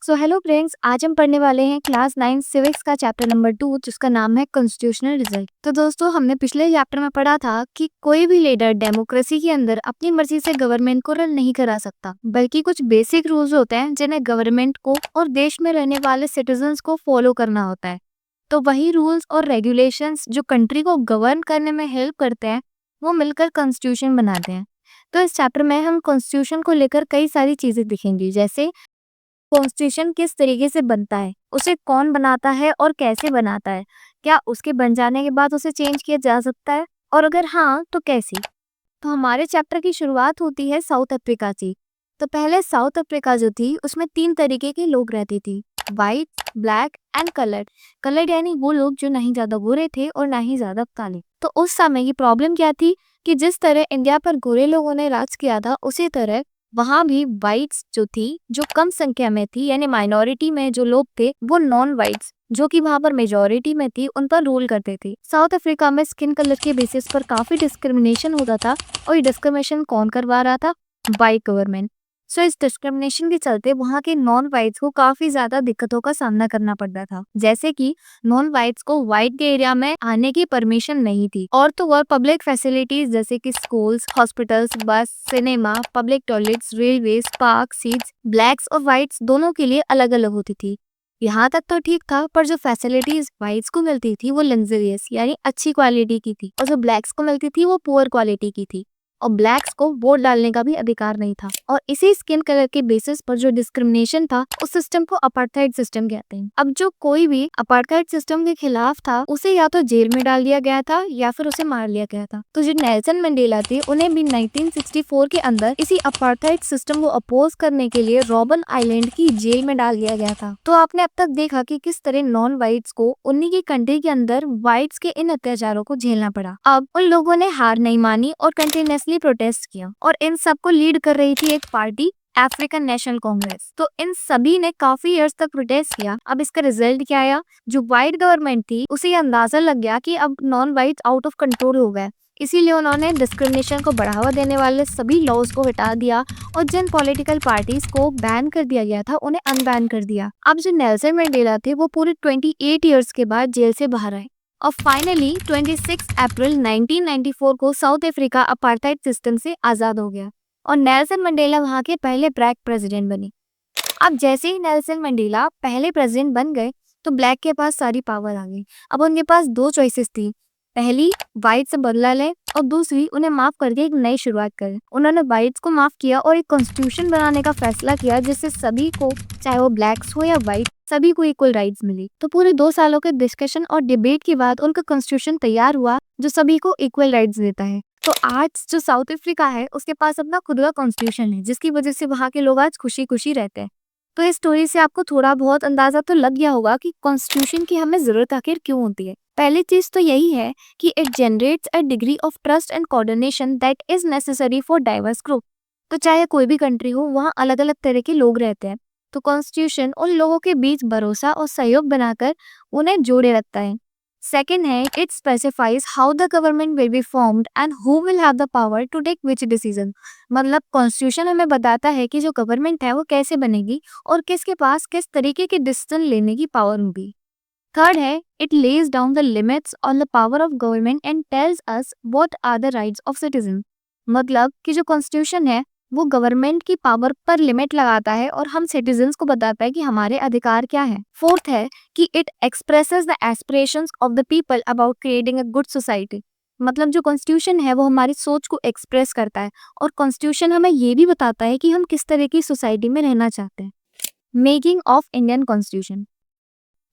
So hello friends, आज हम पढ़ने वाले हैं क्लास 9 सिविक्स का चैप्टर नंबर 2 जिसका नाम है कॉन्स्टिट्यूशनल रिजल्ट। तो दोस्तों, हमने पिछले चैप्टर में पढ़ा था कि कोई भी लीडर डेमोक्रेसी के अंदर अपनी मर्जी से गवर्नमेंट को रन नहीं करा सकता, बल्कि कुछ बेसिक रूल्स होते हैं जिन्हें गवर्नमेंट को और देश में रहने वाले सिटीजन्स को फॉलो करना होता है। तो वही रूल्स और रेगुलेशंस जो कंट्री को गवर्न करने में हेल्प करते हैं, वो मिलकर कॉन्स्टिट्यूशन बनाते हैं। तो इस चैप्टर में हम कॉन्स्टिट्यूशन को लेकर कई सारी चीजें दिखेंगी, जैसे कॉन्स्टिट्यूशन किस तरीके से बनता है, उसे कौन बनाता है और कैसे बनाता है, क्या उसके बन जाने के बाद उसे चेंज किया जा सकता है, और अगर हाँ तो कैसे। तो हमारे चैप्टर की शुरुआत होती है साउथ अफ्रीका से। तो पहले साउथ अफ्रीका जो थी उसमें 3 तरीके के लोग रहते थे, white, black and coloured. Coloured यानी वो लोग जो ना ही ज्यादा गोरे थे और ना ही ज्यादा काले। तो उस समय की प्रॉब्लम क्या थी कि जिस तरह इंडिया पर गोरे लोगों ने राज किया था, उसी तरह वहां भी वाइट्स जो थी, जो कम संख्या में थी, यानी माइनॉरिटी में जो लोग थे, वो नॉन वाइट्स जो कि वहां पर मेजोरिटी में थी, उन पर रूल करते थे। साउथ अफ्रीका में स्किन कलर के बेसिस पर काफी डिस्क्रिमिनेशन होता था, और ये डिस्क्रिमिनेशन कौन करवा रहा था? White government. सो इस डिस्क्रिमिनेशन के चलते वहां के नॉन वाइट्स को काफी ज्यादा दिक्कतों का सामना करना पड़ता था, जैसे कि नॉन वाइट्स को व्हाइट के एरिया में आने की परमिशन नहीं थी, और तो और पब्लिक फैसिलिटीज जैसे कि स्कूल्स, हॉस्पिटल्स, बस, cinema, public toilets, railways, park, seats blacks और व्हाइट्स दोनों के लिए अलग अलग होती थी। यहाँ तक तो ठीक था, पर जो फैसिलिटीज व्हाइट्स को मिलती थी वो लग्जरियस यानी अच्छी क्वालिटी की थी, और जो ब्लैक्स को मिलती थी वो पुअर क्वालिटी की थी। और ब्लैक्स को वोट डालने का भी अधिकार नहीं था। और इसी स्किन कलर के बेसिस पर जो डिस्क्रिमिनेशन था, उस सिस्टम को अपार्थाइड सिस्टम कहते हैं। अब जो कोई भी अपार्थाइड सिस्टम के खिलाफ था, उसे या तो जेल में डाल दिया गया था या फिर उसे मार लिया गया था। तो जो नेल्सन मंडेला थे, उन्हें भी 1964 के अंदर इसी अपार्थाइड सिस्टम को अपोज करने के लिए रॉबन आइलैंड की जेल में डाल दिया गया था। तो आपने अब तक देखा कि किस तरह नॉन व्हाइट्स को उन्हीं की कंट्री के अंदर व्हाइट्स के इन अत्याचारों को झेलना पड़ा। अब उन लोगों ने हार नहीं मानी और कंटिन्यूअसली प्रोटेस्ट किया, और इन सबको लीड कर रही थी एक पार्टी, अफ्रीकन नेशनल कांग्रेस। तो इन सभी ने काफी इयर्स तक प्रोटेस्ट किया। अब इसका रिजल्ट क्या आया? जो व्हाइट गवर्नमेंट थी, उसे ये अंदाजा लग गया कि अब non white out of control हो गए, इसीलिए उन्होंने डिस्क्रिमिनेशन को बढ़ावा देने वाले सभी लॉज को हटा दिया, और जिन पॉलिटिकल पार्टीज को बैन कर दिया गया था, उन्हें अनबैन कर दिया। अब जो नेल्सन मंडेला थे, वो पूरे 28 इयर्स के बाद जेल से बाहर आए, और फाइनली 26 अप्रैल 1994 को साउथ अफ्रीका अपार्थाइड सिस्टम से आजाद हो गया, और नेल्सन मंडेला वहां के पहले ब्लैक प्रेसिडेंट बने। अब जैसे ही नेल्सन मंडेला पहले प्रेसिडेंट बन गए, तो ब्लैक के पास सारी पावर आ गई। अब उनके पास 2 चॉइसेस थी, पहली व्हाइट से बदला लें, और दूसरी उन्हें माफ करके एक नई शुरुआत करें। उन्होंने व्हाइट्स को माफ किया और एक कॉन्स्टिट्यूशन बनाने का फैसला किया, जिससे सभी को, चाहे वो ब्लैक्स हो या व्हाइट, सभी को इक्वल राइट्स मिली। तो पूरे 2 सालों के डिस्कशन और डिबेट के बाद उनका कॉन्स्टिट्यूशन तैयार हुआ, जो सभी को इक्वल राइट्स देता है। तो आज जो साउथ अफ्रीका है, उसके पास अपना खुद का कॉन्स्टिट्यूशन है, जिसकी वजह से वहाँ के लोग आज खुशी खुशी रहते हैं। तो इस स्टोरी से आपको थोड़ा बहुत अंदाजा तो लग गया होगा कि कॉन्स्टिट्यूशन की हमें जरूरत आखिर क्यों होती है। पहली चीज तो यही है कि it generates a degree of trust and coordination that is necessary for diverse group. तो चाहे कोई भी कंट्री हो, वहाँ अलग अलग तरह के लोग रहते हैं, तो कॉन्स्टिट्यूशन उन लोगों के बीच भरोसा और सहयोग बनाकर उन्हें जोड़े रखता है। सेकेंड है, it specifies how the government will be formed and who will have the power to take which decision. मतलब कॉन्स्टिट्यूशन हमें बताता है कि जो गवर्नमेंट है वो कैसे बनेगी और किसके पास किस तरीके के डिसीजन लेने की पावर होगी। थर्ड है, it lays down the limits on the power of government and tells us what are the rights of citizen. मतलब कि जो कॉन्स्टिट्यूशन है वो गवर्नमेंट की पावर पर लिमिट लगाता है, और हम सिटीजन्स को बताता है कि हमारे अधिकार क्या है। फोर्थ है कि it expresses the aspirations of the people about creating a good society. मतलब जो कॉन्स्टिट्यूशन है वो हमारी सोच को एक्सप्रेस करता है, और कॉन्स्टिट्यूशन हमें ये भी बताता है कि हम किस तरह की सोसाइटी में रहना चाहते हैं। Making of Indian constitution.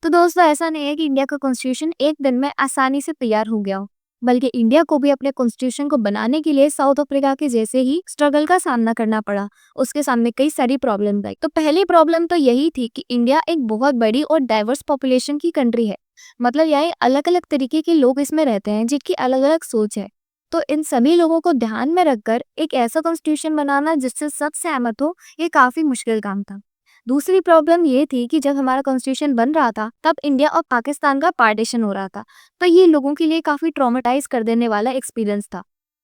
तो दोस्तों, ऐसा नहीं है कि इंडिया का कॉन्स्टिट्यूशन एक दिन में आसानी से तैयार हो गया हो, बल्कि इंडिया को भी अपने कॉन्स्टिट्यूशन को बनाने के लिए साउथ अफ्रीका के जैसे ही स्ट्रगल का सामना करना पड़ा। उसके सामने कई सारी प्रॉब्लम आई। तो पहली प्रॉब्लम तो यही थी कि इंडिया एक बहुत बड़ी और डाइवर्स पॉपुलेशन की कंट्री है। मतलब यहाँ अलग अलग तरीके के लोग इसमें रहते हैं, जिनकी अलग अलग सोच है। तो इन सभी लोगों को ध्यान में रखकर एक ऐसा कॉन्स्टिट्यूशन बनाना जिससे सब सहमत हो, ये काफी मुश्किल काम था। दूसरी प्रॉब्लम ये थी कि जब हमारा कॉन्स्टिट्यूशन बन रहा था, तब इंडिया और पाकिस्तान का पार्टीशन हो रहा था। तो ये लोगों के लिए काफी ट्रॉमेटाइज कर देने वाला एक्सपीरियंस था।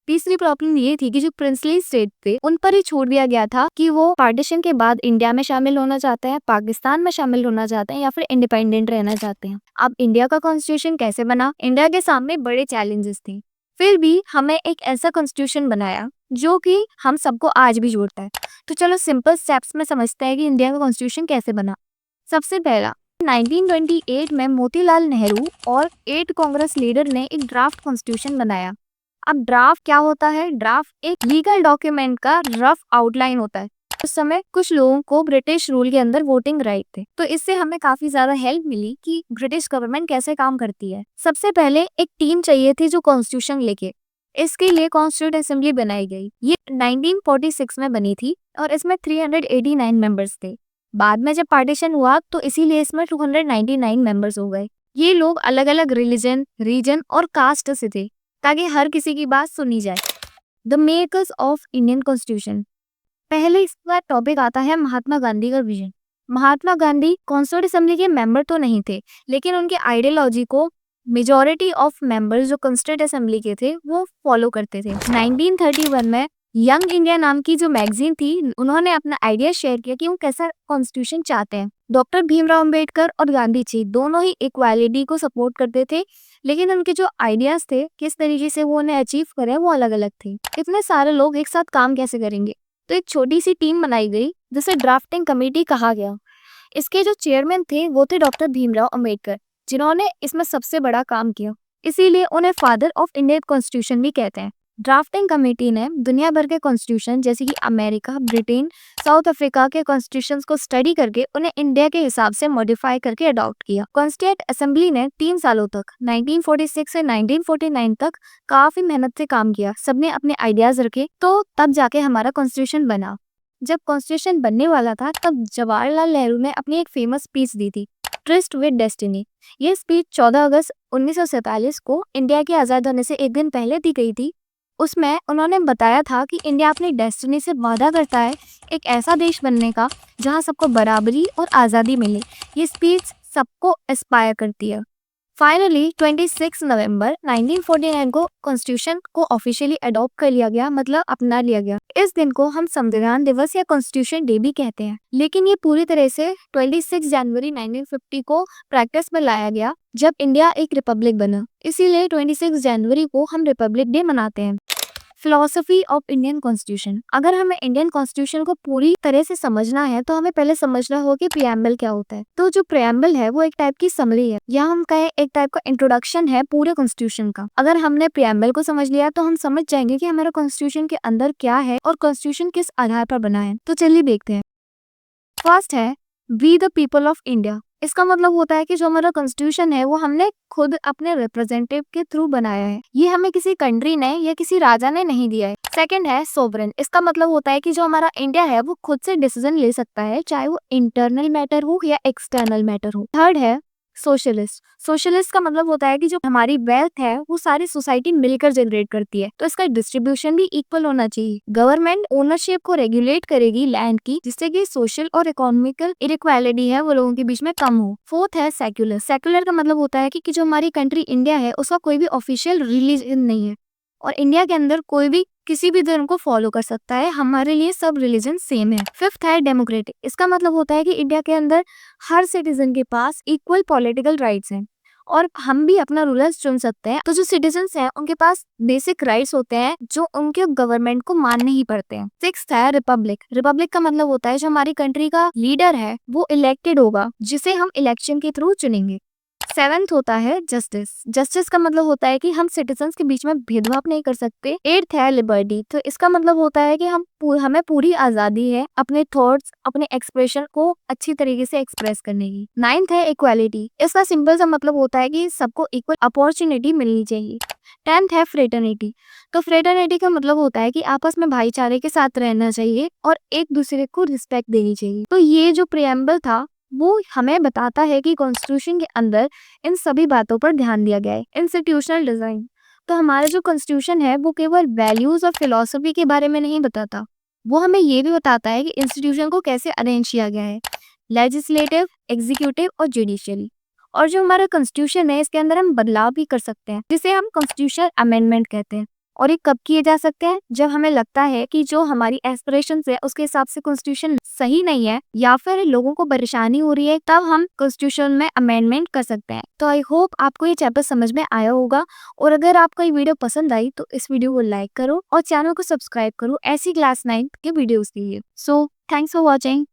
तीसरी प्रॉब्लम ये थी कि जो प्रिंसली स्टेट थे उन पर ही छोड़ दिया गया था कि वो पार्टीशन के बाद इंडिया में शामिल होना चाहते हैं, पाकिस्तान में शामिल होना चाहते हैं या फिर इंडिपेंडेंट रहना चाहते हैं। अब इंडिया का कॉन्स्टिट्यूशन कैसे बना? इंडिया के सामने बड़े चैलेंजेस थे, फिर भी हमें एक ऐसा कॉन्स्टिट्यूशन बनाया जो कि हम सबको आज भी जोड़ता है। तो चलो सिंपल स्टेप्स में समझते हैं कि इंडिया का कॉन्स्टिट्यूशन कैसे बना। सबसे पहला, 1928 में मोतीलाल नेहरू और 8 कांग्रेस लीडर ने एक ड्राफ्ट कॉन्स्टिट्यूशन बनाया। अब ड्राफ्ट क्या होता है? ड्राफ्ट एक लीगल डॉक्यूमेंट का रफ आउटलाइन होता है। उस समय कुछ लोगों को ब्रिटिश रूल के अंदर वोटिंग राइट थे, तो इससे हमें काफी ज्यादा हेल्प मिली कि ब्रिटिश गवर्नमेंट कैसे काम करती है। सबसे पहले एक टीम चाहिए थी जो कॉन्स्टिट्यूशन लेके, इसके लिए कॉन्स्टिट्यूंट असेंबली बनाई गई। ये 1946 में बनी थी और इसमें 389 मेंबर्स थे। बाद में जब पार्टीशन हुआ तो इसीलिए इसमें 299 मेंबर्स हो गए। ये लोग अलग अलग रिलीजन, रीजन और कास्ट से थे ताकि हर किसी की बात सुनी जाए। The makers of Indian constitution, पहले इसका टॉपिक आता है महात्मा गांधी का vision. Mahatma Gandhi constituent assembly के मेंबर तो नहीं थे, लेकिन उनके आइडियोलॉजी को मेजॉरिटी ऑफ मेंबर्स जो कॉन्स्टिट्यूंट असेंबली के थे वो फॉलो करते थे। 1931 में यंग इंडिया नाम की जो मैगजीन थी, उन्होंने अपना आइडिया शेयर किया कि वो कैसा कॉन्स्टिट्यूशन चाहते हैं। डॉक्टर भीमराव अंबेडकर और गांधी जी दोनों ही इक्वालिटी को सपोर्ट करते थे, लेकिन उनके जो आइडियाज थे किस तरीके से वो उन्हें अचीव करें वो अलग अलग थे। इतने सारे लोग एक साथ काम कैसे करेंगे? तो एक छोटी सी टीम बनाई गई जिसे ड्राफ्टिंग कमेटी कहा गया। इसके जो चेयरमैन थे वो थे डॉक्टर भीमराव अंबेडकर, जिन्होंने इसमें सबसे बड़ा काम किया, इसीलिए उन्हें फादर ऑफ इंडियन कॉन्स्टिट्यूशन भी कहते हैं। ड्राफ्टिंग कमेटी ने दुनिया भर के कॉन्स्टिट्यूशन जैसे कि अमेरिका, ब्रिटेन, साउथ अफ्रीका के कॉन्स्टिट्यूशंस को स्टडी करके उन्हें इंडिया के हिसाब से मॉडिफाई करके अडॉप्ट किया। कॉन्स्टिट्यूंट असेंबली ने 3 सालों तक 1946 से 1949 तक काफी मेहनत से काम किया। सबने अपने आइडियाज रखे, तो तब जाके हमारा कॉन्स्टिट्यूशन बना। जब कॉन्स्टिट्यूशन बनने वाला था तब जवाहरलाल नेहरू ने अपनी एक फेमस स्पीच दी थी, ट्रिस्ट विद डेस्टिनी। ये स्पीच 14 अगस्त 1947 को इंडिया के आजाद होने से एक दिन पहले दी गई थी। उसमें उन्होंने बताया था कि इंडिया अपनी डेस्टिनी से वादा करता है एक ऐसा देश बनने का जहां सबको बराबरी और आज़ादी मिले। ये स्पीच सबको इंस्पायर करती है। फाइनली 26 नवंबर 1949 को कॉन्स्टिट्यूशन को ऑफिशियली अडॉप्ट कर लिया गया, मतलब अपना लिया गया। इस दिन को हम संविधान दिवस या कॉन्स्टिट्यूशन डे भी कहते हैं, लेकिन ये पूरी तरह से 26 जनवरी 1950 को प्रैक्टिस में लाया गया जब इंडिया एक रिपब्लिक बना। इसीलिए 26 जनवरी को हम रिपब्लिक डे मनाते हैं। फिलोसफी ऑफ इंडियन कॉन्स्टिट्यूशन, अगर हमें इंडियन कॉन्स्टिट्यूशन को पूरी तरह से समझना है तो हमें पहले समझना होगा कि प्रीएम्बल क्या होता है। तो जो प्रीएम्बल है वो एक टाइप की समरी है, या हम कहें एक टाइप का इंट्रोडक्शन है पूरे कॉन्स्टिट्यूशन का। अगर हमने प्रीएम्बल को समझ लिया तो हम समझ जाएंगे कि हमारा कॉन्स्टिट्यूशन के अंदर क्या है और कॉन्स्टिट्यूशन किस आधार पर बना है। तो चलिए देखते हैं। फर्स्ट है we the people of India. इसका मतलब होता है कि जो हमारा कॉन्स्टिट्यूशन है वो हमने खुद अपने रिप्रेजेंटेटिव के थ्रू बनाया है, ये हमें किसी कंट्री ने या किसी राजा ने नहीं दिया है। सेकंड है सोवरेन। इसका मतलब होता है कि जो हमारा इंडिया है वो खुद से डिसीजन ले सकता है, चाहे वो इंटरनल मैटर हो या एक्सटर्नल मैटर हो। थर्ड है सोशलिस्ट। सोशलिस्ट का मतलब होता है कि जो हमारी वेल्थ है वो सारी सोसाइटी मिलकर जनरेट करती है, तो इसका डिस्ट्रीब्यूशन भी इक्वल होना चाहिए। गवर्नमेंट ओनरशिप को रेगुलेट करेगी लैंड की, जिससे कि सोशल और इकोनॉमिकल इनइक्वालिटी है वो लोगों के बीच में कम हो। फोर्थ है सेक्युलर। सेक्युलर का मतलब होता है कि जो हमारी कंट्री इंडिया है उसका कोई भी ऑफिशियल रिलीजन नहीं है और इंडिया के अंदर कोई भी किसी भी धर्म को फॉलो कर सकता है, हमारे लिए सब रिलीजन सेम है। फिफ्थ है डेमोक्रेटिक। इसका मतलब होता है कि इंडिया के अंदर हर सिटीजन के पास इक्वल पॉलिटिकल राइट्स हैं और हम भी अपना रूलर्स चुन सकते हैं। तो जो सिटीजन्स हैं उनके पास बेसिक राइट्स होते हैं जो उनके गवर्नमेंट को मानने ही पड़ते हैं। सिक्स्थ है रिपब्लिक। रिपब्लिक का मतलब होता है जो हमारी कंट्री का लीडर है वो इलेक्टेड होगा, जिसे हम इलेक्शन के थ्रू चुनेंगे। सेवेंथ होता है जस्टिस। जस्टिस का मतलब होता है कि हम सिटीजन्स के बीच में भेदभाव नहीं कर सकते। एट्थ है लिबर्टी। तो इसका मतलब होता है कि हमें पूरी आजादी है अपने थॉट्स, अपने एक्सप्रेशन को अच्छी तरीके से एक्सप्रेस करने की। नाइन्थ है इक्वालिटी। इसका सिंपल सा मतलब होता है कि सबको इक्वल अपॉर्चुनिटी मिलनी चाहिए। 10th है फ्रेटर्निटी। तो फ्रेटर्निटी का मतलब होता है कि आपस में भाईचारे के साथ रहना चाहिए और एक दूसरे को रिस्पेक्ट देनी चाहिए। तो ये जो प्रीएम्बल था वो हमें बताता है कि कॉन्स्टिट्यूशन के अंदर इन सभी बातों पर ध्यान दिया गया है। इंस्टीट्यूशनल डिजाइन, तो हमारा जो कॉन्स्टिट्यूशन है वो केवल वैल्यूज और फिलॉसफी के बारे में नहीं बताता, वो हमें ये भी बताता है कि इंस्टीट्यूशन को कैसे अरेंज किया गया है, लेजिस्लेटिव, एग्जीक्यूटिव और जुडिशियरी। और जो हमारा कॉन्स्टिट्यूशन है इसके अंदर हम बदलाव भी कर सकते हैं, जिसे हम कॉन्स्टिट्यूशनल अमेंडमेंट कहते हैं। और ये कब किए जा सकते हैं? जब हमें लगता है कि जो हमारी एस्पिरेशंस है उसके हिसाब से कॉन्स्टिट्यूशन सही नहीं है या फिर लोगों को परेशानी हो रही है, तब हम कॉन्स्टिट्यूशन में अमेंडमेंट कर सकते हैं। तो आई होप आपको ये चैप्टर समझ में आया होगा, और अगर आपको ये वीडियो पसंद आई तो इस वीडियो को लाइक करो और चैनल को सब्सक्राइब करो ऐसी क्लास 9 के वीडियोस के लिए। So thanks for watching.